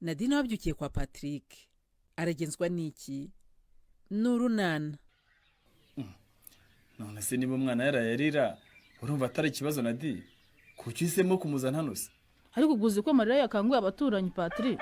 Nadine wabyukiye kwa Patrick aragenzwa n'iki n'urunana. None se niba umwana yarayarira urumva atari ikibazo Nadine kuki uhisemo kumuzana hano se? Ariko uguze ko Marira yakanguye abaturanyi Patrick.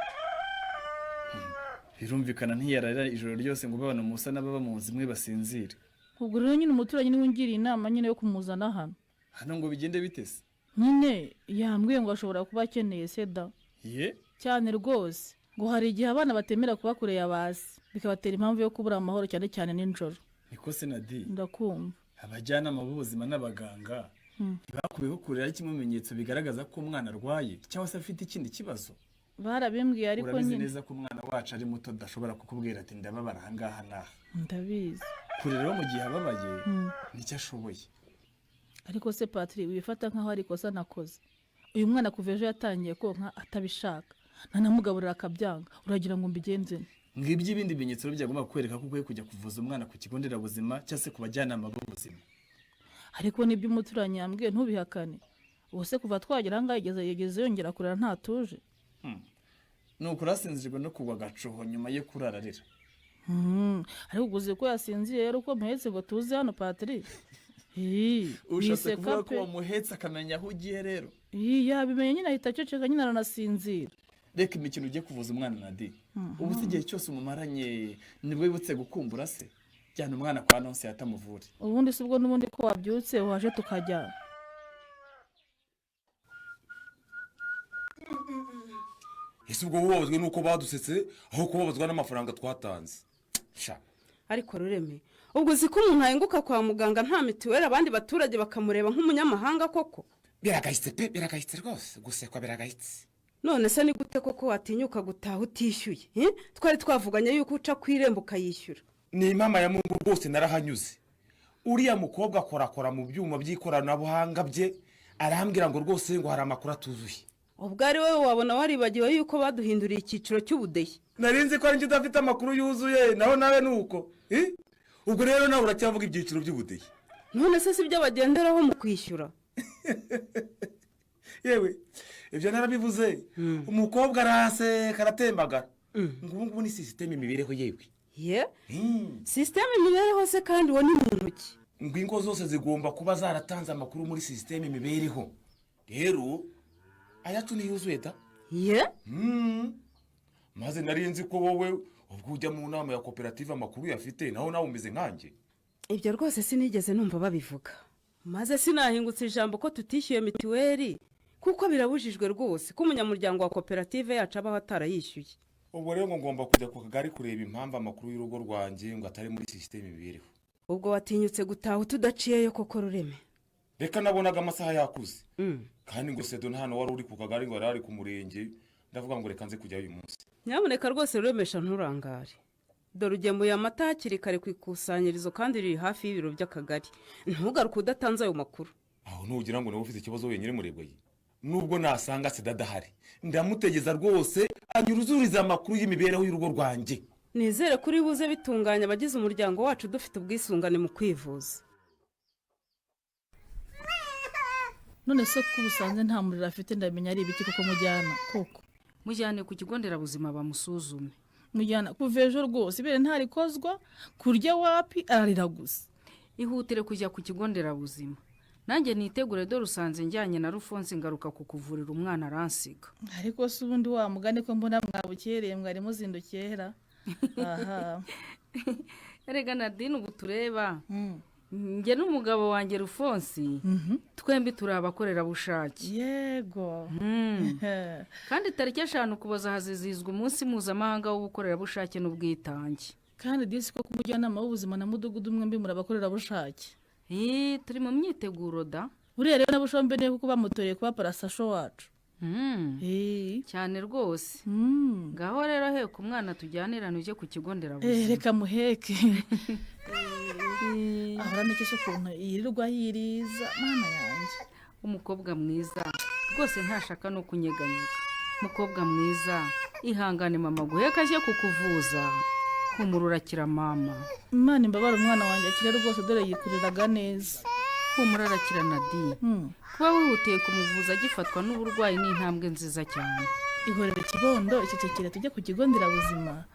Birumvikana ntiyararira ijoro ryose ngo babana musa n'ababa mu zimwe basinzire. Ubwo rero nyine umuturanyi niwe ngiriye inama nyine yo kumuzana hano. Hano ngo bigende bitese? Nyine yambwiye ngo ashobora kuba akeneye seda. Ye? Cyane rwose. Ngo hari igihe abana batemera kuba kure ya basi bikabatera impamvu yo kubura amahoro cyane cyane n'injoro. Niko se Nadine? Ndakumva. Abajyanama b'ubuzima n'abaganga bakubiho kurera ikimenyetso bigaragaza ko umwana arwaye cyangwa se afite ikindi kibazo. Barabimbwiye ariko nyine urabizi neza ko umwana wacu ari muto dashobora kukubwira ati ndababara ahangaha naha. Ndabizi. Kure rero mu gihe ababaye nicyo ashoboye. Ariko se Patrick wifata nkaho ari kosa nakoze. Uyu mwana kuva ejo yatangiye konka atabishaka. Nanamugaburira akabyanga. Uragira ngo mbigenze? Ngibyo ibindi bimenyetso byagomba kwereka ko ukwiye kujya kuvuza umwana ku kigo nderabuzima cyangwa se ku bajyanama b'ubuzima. Ariko nibyo umuturanyi yambwiye ntubihakane. Ubuse kuva twagera hanga yigeze yongera kurara ntatuje. Nuko urasinzirwa no kugwa gacoho nyuma yo kurararira. Ariko uguze ko yasinziye rero uko muhetse ngo tuze hano Patrick. Ushatse kuvuga ko wamuhetse akamenya aho ugiye rero? Yabimenye nyine ahita aceceka nyine aranasinzira. Reka imikino ugiye kuvuza umwana Nadine. Ubu se igihe cyose umumaranye nibwo wibutse gukumbura se? Jyana umwana kwa nonse yatamuvure. Ubundi sibwo n'ubundi ko wabyutse waje tukajya. Ese ubwo wabazwe nuko badusetse aho kubabazwa n'amafaranga twatanze. Sha. Ariko Rureme, ubwo uzi ko umuntu ahenguka kwa muganga nta mituweli abandi baturage bakamureba nk'umunyamahanga koko? Biragahitse pe, biragahitse rwose, gusekwa biragahitse. None se ni gute koko watinyuka gutaha utishyuye? Twari twavuganye yuko uca ku irembo ukayishyura. Ni mama ya Mungu rwose narahanyuze. Uriya mukobwa akorakora mu byuma by'ikoranabuhanga bye, arambwira ngo rwose ngo hari amakuru atuzuye. Ubwo ari wowe wabona waribagiwe yuko baduhinduriye icyiciro cy'ubudehe. Narinzi ko ari njye udafite amakuru yuzuye, naho nawe nuko. Ubwo rero nawe uracyavuga ibyiciro by'ubudehe. None se sibyo bagenderaho mu kwishyura? Yewe, ibyo narabivuze. Umukobwa arase karatembagara. Ngubu ni system imibereho yewe. Ye? System imibereho se kandi wo ni muntu ki? Ngwingo zose zigomba kuba zaratanze amakuru muri system imibereho. Rero ayacu ni yuzuye da? Ye? Maze narinzi ko wowe ubwo ujya mu nama ya koperative amakuru yafite naho nawe umeze nkanjye. Ibyo rwose sinigeze numva babivuga. Maze sinahingutse ijambo ko tutishyuye mituweli kuko birabujijwe rwose ko umunyamuryango wa koperative yacu abaho atarayishyuye. Ubwo rero ngomba kujya ku kagari kureba impamvu amakuru y'urugo rwanjye ngo atari muri system imibereho. Ubwo watinyutse gutaha tudaciyeyo koko Rureme? Reka nabonaga amasaha yakuze. Kandi ngo Sedo hano wari uri ku kagari ngo ari ku murenge, ndavuga ngo reka nze kujya uyu munsi. Nyamuneka rwose Ruremesha nturangare. Dore ugemuye amata hakiri kare ku ikusanyirizo kandi riri hafi y'ibiro by'akagari. Ntugaruke udatanze ayo makuru. Aho nugira ngo nawe ufite ikibazo wenyine murebwaye. Nubwo nasanga Seda dahari, ndamutegeza rwose anyuruzuriza amakuru y'imibereho y'urugo rwanjye. Nizere kuri buze bitunganya abagize umuryango wacu dufite ubwisungane mu kwivuza. None se ko ubusanze nta muriro afite ndamenya ari ibiki koko mujyana koko? Mujyane ku kigo nderabuzima bamusuzume. Mujyana kuva ejo rwose ibere ntarikozwa kurya wapi ararira gusa. Ihutire kujya ku kigo nderabuzima. Nanjye nitegure do rusanze njyanye na Rufonse ngaruka kukuvurira umwana aransiga. Ariko se ubundi wa mugane ko mbona mwabukereye mwari muzindukera. Aha. Erega Nadine ubu tureba. Nge n'umugabo wanjye Rufonse twembi turi abakorera bushake. Yego. Kandi tariki 5 Ukuboza hazizizwa umunsi mpuzamahanga w'ubukorera bushake n'ubwitange. Kandi disi ko kumujyanama w'ubuzima na mudugudu mwembi murabakorera bushake. Turi mu myiteguro da. Buriya rero n'abushombe ne kuko bamutoreye kuba parasasho wacu. Cyane rwose. Ngaho rero he ku mwana tujyanirana uje ku kigo nderabuzima. Reka muheke. Ahora n'ikisho kuntu yirirwa yiriza mana yanjye. Umukobwa mwiza rwose ntashaka no kunyeganyega. Umukobwa mwiza ihangane mama guheka aje kukuvuza. Humururakira mama. Imana imbabara umwana wanjye akire rwose dore yikuriraga neza. Humururakira Nadine. Kuba wihutiye kumuvuza agifatwa n'uburwayi ni intambwe nziza cyane. ihorere kibondo icecekere tujye ku kigo nderabuzima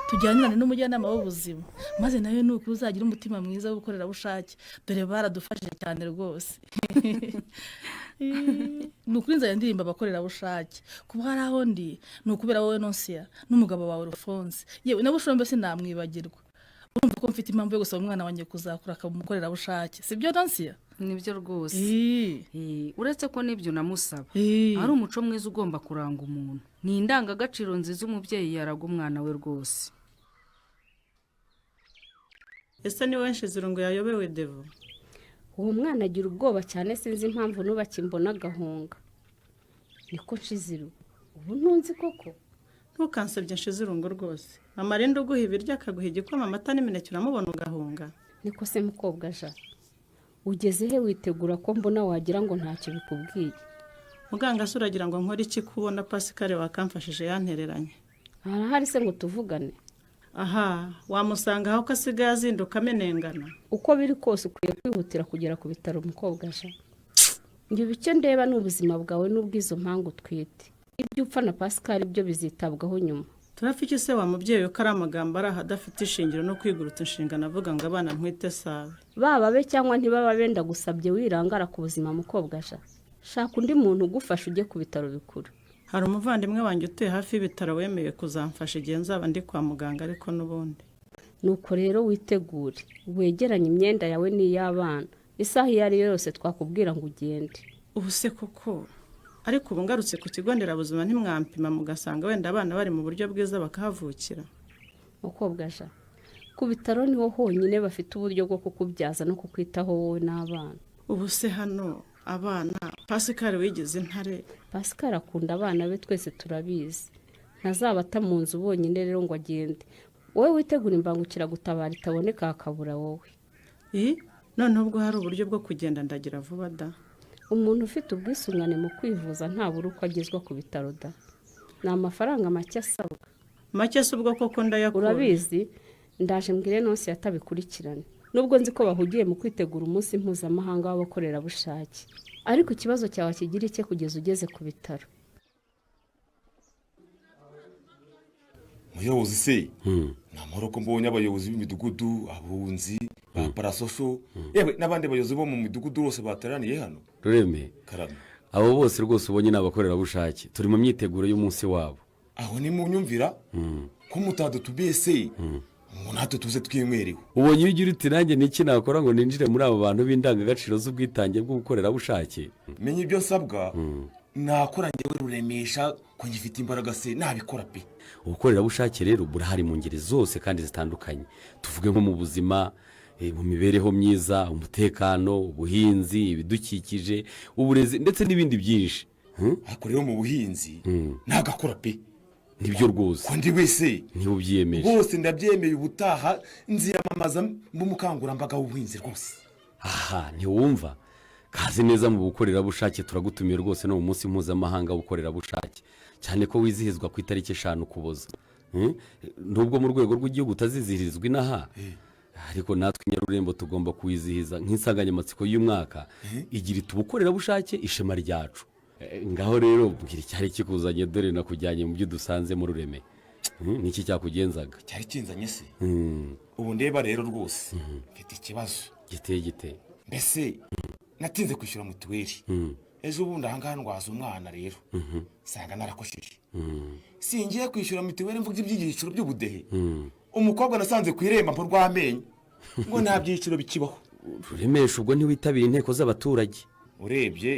tujyanirane n'umujyanama w'ubuzima maze nawe ni ukuri uzagira umutima mwiza w'ubukorerabushake dore baradufashije cyane rwose ni ukuri nzajya ndirimba abakorerabushake kuba hari aho ndi ni ukubera wowe nonsiya n'umugabo wawe rufonse yewe na bushombe sinamwibagirwa urumva ko mfite impamvu yo gusaba umwana wanjye kuzakura akaba umukorerabushake si byo nonsiya nibyo rwose uretse ko n'ibyo namusaba ari umuco mwiza ugomba kuranga umuntu ni indangagaciro nziza umubyeyi yaraga umwana we rwose. ese ni we nshizirungu yayobewe devo? uwo mwana agira ubwoba cyane sinzi impamvu nubakimbona agahunga niko nshiziru ubu ntunzi koko. ntukansebye nshizirungu rwose amarinda uguha ibiryo akaguha igikoma amata n'imineke uramubona ugahunga. niko se mukobwa ja ugeze he witegura ko mbona wagira ngo ntacyo bikubwiye? muganga se uragira ngo nkore iki kubona Pascal wakamfashije yantereranye? harahari se ngo tuvugane? aha wamusanga aho ko asigaye azinduka amenengana. uko biri kose ukwiye kwihutira kugera ku bitaro mukobwa ja njye icyo ndeba ni ubuzima bwawe n'ubwizo mpangu twite ibyo upfa na Pascal byo bizitabwaho nyuma. turapfa iki se wa mubyeyi uko ari amagambo ari ahadafite ishingiro no kwigurutsa inshingano avuga ngo abana ntwite sabe baba be cyangwa ntibaba benda gusabye wirangara ku buzima mukobwa ja shaka undi muntu ugufasha ujye ku bitaro bikuru. hari umuvandimwe wanjye utuye hafi y'ibitaro wemeye kuzamfasha igihe nzaba ndi kwa muganga ariko n'ubundi. nuko rero witegure wegeranye imyenda yawe n'iy'abana isaha iyo ari yo yose twakubwira ngo ugende. ubu se koko ariko ubu ngarutse ku kigo nderabuzima ntimwampima mugasanga wenda abana bari mu buryo bwiza bakahavukira? mukobwa ja ku bitaro niho honyine bafite uburyo bwo kukubyaza no kukwitaho wowe n'abana. ubu se hano abana Pascal wigeze intare? Pascal akunda abana be twese turabizi ntazabata mu nzu bonyine rero ngo agende. wowe witegura imbangukiragutabara itaboneka hakabura wowe. noneho ubwo hari uburyo bwo kugenda ndagira vuba da? umuntu ufite ubwisungane mu kwivuza ntabura uko agezwa ku bitaro da. ni amafaranga make asabwa. make se ubwo koko ndayakura? urabizi ndaje mbwire nonse yatabikurikirane nubwo nzi ko bahugiye mu kwitegura umunsi mpuzamahanga w'abakorerabushake ariko ikibazo cyawe kigira icye kugeza ugeze ku bitaro. muyobozi se ni amahoro ko mbonye abayobozi b'imidugudu abunzi ba parasosho yewe n'abandi bayobozi bo mu midugudu bose bateraniye hano. rureme karame abo bose rwose ubonye ni abakorerabushake turi mu myiteguro y'umunsi wabo. aho ni mu nyumvira ko mutadutubiye se ngo natwe tuze twimwerewe. ubonye iyo ugira uti nanjye niki nakora ngo ninjire muri abo bantu b'indangagaciro z'ubwitange bw'ubukorerabushake? menya ibyo nsabwa nakora njyewe ruremesha ko ngifite imbaraga se nabikora pe. ubukorerabushake rero burahari mu ngeri zose kandi zitandukanye tuvuge nko mu buzima mu mibereho myiza umutekano ubuhinzi ibidukikije uburezi ndetse n'ibindi byinshi. ariko rero mu buhinzi nagakora pe. nibyo rwose ko ndi wese niba ubyiyemeje bose ndabyemeye ubutaha nziyamamaza m'umukangurambaga w'ubuhinzi rwose. aha ntiwumva kazi neza mu bukorerabushake turagutumiye rwose no mu munsi mpuzamahanga w'ubukorerabushake cyane ko wizihizwa ku itariki 5 Ukuboza. nubwo mu rwego rw'igihugu utazizihirizwa inaha ariko natwe Nyarurembo tugomba kuwizihiza nk'insanganyamatsiko y'umwaka igira iti ubukorerabushake ishema ryacu. ngaho rero mbwira icyari kikuzanye dore nakujyanye mu byo dusanze mu Rureme. niki cyakugenzaga? cyari kinzanye se ubu ndeba rero rwose mfite ikibazo giteye mbese natinze kwishyura mituweli ejo ubundi ahangaha ndwaza umwana rero nsanga narakosheje singiye kwishyura mituweli mvuga iby'igiciro by'ubudehe umukobwa nasanze ku irembo mpo rw'amenyo ngo nta byiciro bikibaho. Ruremesha ubwo ntiwitabira inteko z'abaturage? urebye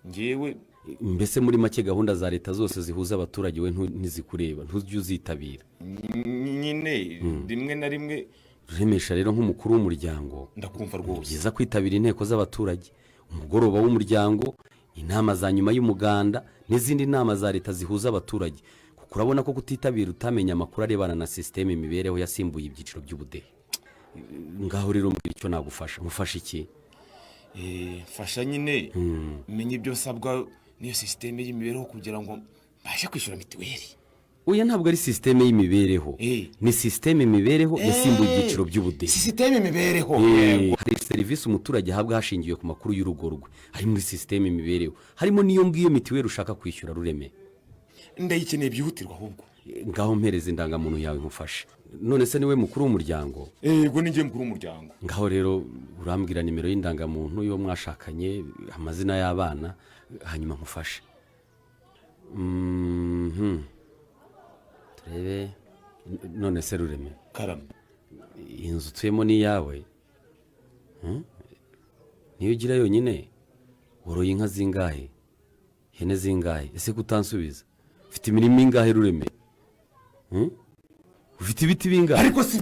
ngewe mbese muri make gahunda za leta zose zihuza abaturage we ntizikureba ntujye uzitabira? nyine rimwe na rimwe. Ruremesha rero nk'umukuru w'umuryango ndakumva rwose byiza kwitabira inteko z'abaturage umugoroba w'umuryango inama za nyuma y'umuganda n'izindi nama za leta zihuza abaturage kuko urabona ko kutitabira utamenya amakuru arebana na sisiteme imibereho yasimbuye ibyiciro by'ubudehe. ngaho rero mbwira icyo nagufasha mufasha iki? fasha nyine menye ibyo nsabwa niyo sisiteme y'imibereho kugira ngo mbashe kwishyura mituweli. oya ntabwo ari sisiteme y'imibereho ni sisiteme imibereho yasimbuye ibyiciro by'ubudehe. sisiteme imibereho hari serivisi umuturage ahabwa hashingiwe ku makuru y'urugo rwe hari muri sisiteme imibereho harimo n'iyo ngiyo mituweli ushaka kwishyura Rureme. ndayikeneye byihutirwa ahubwo. ngaho mpereza indangamuntu yawe nkufashe. none se niwe mukuru w'umuryango? Yego ni njye mukuru w'umuryango. ngaho rero urambwira nimero y'indangamuntu y'uwo mwashakanye, amazina y'abana, hanyuma nkufashe. turebe. none se Rureme, Karame, iyi nzu utuyemo ni iyawe? niyo ugira yonyine? woroye inka zingahe, ihene zingahe? ese kutansubiza, ufite imirimo ingahe Rureme? ufite ibiti bingahe? ariko si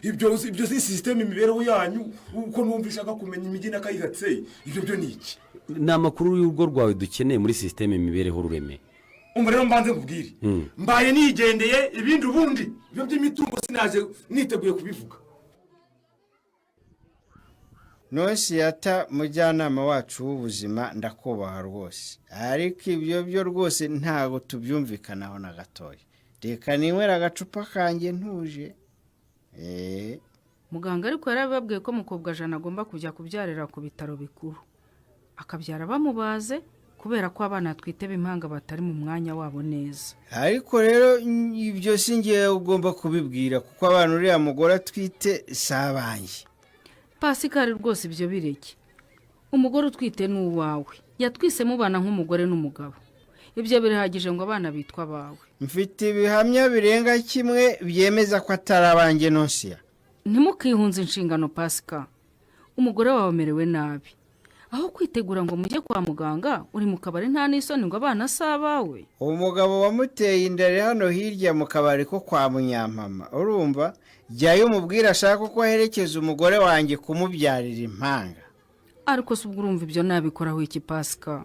ibyo si sisiteme imibereho yanyu uko numvishaka kumenya imijyi n'akayigatse, ibyo byo ni iki? ni amakuru y'urugo rwawe dukeneye muri sisiteme imibereho Rureme. umva rero mbanze nkubwire, mbaye nigendeye ibindi ubundi ibyo by'imitungo sinaje niteguye kubivuga. Nosiyata mujyanama wacu w'ubuzima ndakubaha rwose, ariko ibyo byo rwose ntago tubyumvikanaho na gatoya. reka ninywera agacupa kanjye ntuje. muganga ariko yarababwiye ko mukobwa jana agomba kujya kubyarira ku bitaro bikuru, akabyara bamubaze kubera ko abana atwite b'impanga batari mu mwanya wabo neza. ariko rero ibyo si ngewe ugomba kubibwira, kuko abantu uriya mugore atwite si abanjye. Pasikari rwose ibyo bireke, umugore utwite ni uwawe, yatwise mubana nk'umugore n'umugabo, ibyo birahagije ngo abana bitwa abawe. mfite ibihamya birenga kimwe byemeza ko atari abanjye Nosiya. ntimukihunze inshingano Pasika, umugore wawe amerewe nabi, aho kwitegura ngo mujye kwa muganga uri mu kabari nta n'isoni ngo abana si abawe. umugabo wamuteye inda hano hirya mu kabari ko kwa Munyampama, urumva jyayo umubwira ashaka ko aherekeza umugore wanjye kumubyarira impanga. ariko si ubwo urumva ibyo nabikoraho iki Pasika?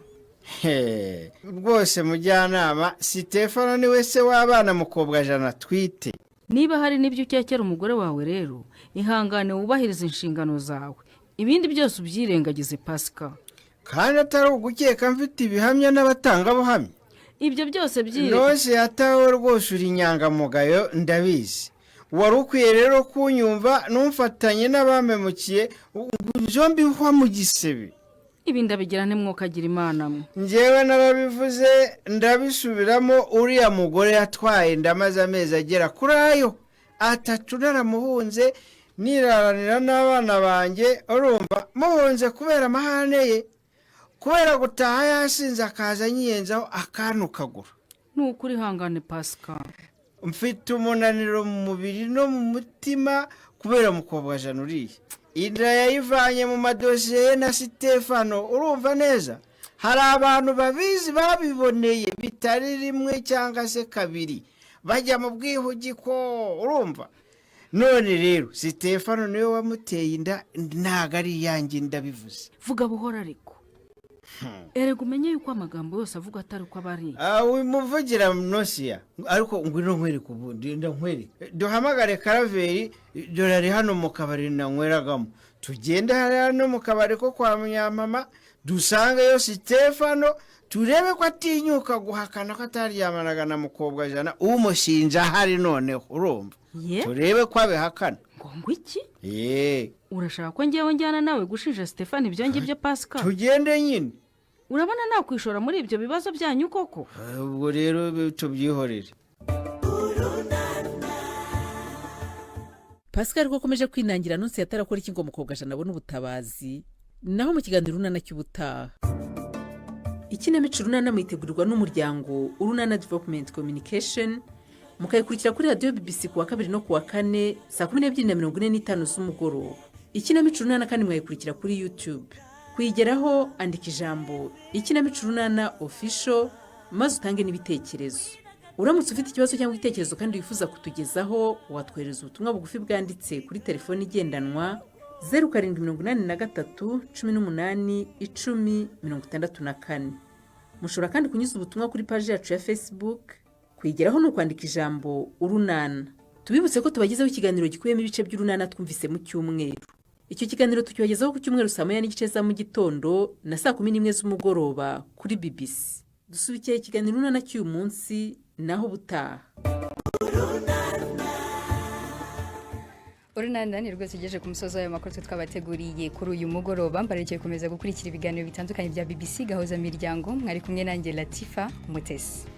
rwose mujyanama, Sitefano niwe se w'abana mukobwa jana twite. niba hari n'ibyo ukekera umugore wawe rero ihangane wubahiriza inshingano zawe, ibindi byose ubyirengagize Pasika. kandi atari ugukeka, mfite ibihamya n'abatangabuhamya. ibyo byose rwose yatawe rwose uri inyangamugayo ndabizi. wari ukwiye rero kunyumva numfatanye n'abamemukiye zombi nko mu gisebe. ibi ndabigira ntimwokagira imana mwe. njyewe narabivuze ndabisubiramo, uriya mugore yatwaye ndamaze amezi agera kuri ayo 3 naramuhunze niraranira n'abana banjye, urumva muhunze kubera amahane ye, kubera gutaha yasinze akaza nyiyenzaho akantu kagura. ni ukuri hangane Pasika. mfite umunaniro mu mubiri no mu mutima kubera mukobwa jana uriya. inda yayivanye mu madosiye ye na Sitefano, urumva neza. hari abantu babizi babiboneye bitari rimwe cyangwa se kabiri, bajya mu bwihugiko, urumva. none rero Sitefano niwe wamuteye inda, ntago ari iyanjye ndabivuze. vuga buhora ariko erega umenye yuko amagambo yose avuga atari uko aba ari. wimuvugira Nosiya, ariko ngwino nkwereke ubundi ndankwereke. duhamagare Karaveri, dore ari hano mu kabari nanyweragamo. tugende hano mu kabari ko kwa Munyampama dusangeyo Sitefano, turebe ko atinyuka guhakana ko ataryamanaga na mukobwa jana umushinja hari noneho, urumva. turebe ko abihakana. ngo iki? urashaka ko ngewe njyana nawe gushinja Sitefano ibyo ngibyo Pasika? tugende nyine. urabona nakwishora muri ibyo bibazo byanyu koko? ubwo rero tubyihorere. Pasika ariko akomeje kwinangira nonse yatarakora iki ngo mukobwa jana abone ubutabazi. naho mu kiganiro Urunana cy'ubutaha. ikinamico Urunana mwitegurirwa n'umuryango Urunana Development Communication, mukayikurikira kuri radiyo BBC kuwa 2 no kuwa 4 saa 12:45 z'umugoroba. ikinamico Urunana kandi mwayikurikira kuri YouTube. kuyigeraho andika ijambo ikinamico Urunana official maze utange n'ibitekerezo. uramutse ufite ikibazo cyangwa igitekerezo kandi wifuza kutugezaho, watwohereza ubutumwa bugufi bwanditse kuri telefoni igendanwa 0783 18 10 64. mushobora kandi kunyuza ubutumwa kuri paji yacu ya Facebook. kuyigeraho no kwandika ijambo Urunana. tubibutse ko tubagezaho ikiganiro gikubiyemo ibice by'Urunana twumvise mu cyumweru. icyo kiganiro tukibagezaho ku cyumweru saa 9:30 za mu gitondo na saa 11 z'umugoroba kuri BBC. dusubikiye ikiganiro Urunana cy'uyu munsi, naho butaha. Urunana ni rwose ugejeje ku musozo w'ayo makuru twabateguriye kuri uyu mugoroba. mbarekeye gukomeza gukurikira ibiganiro bitandukanye bya BBC Gahuza Miryango. mwari kumwe nanjye Latifa Mutesi.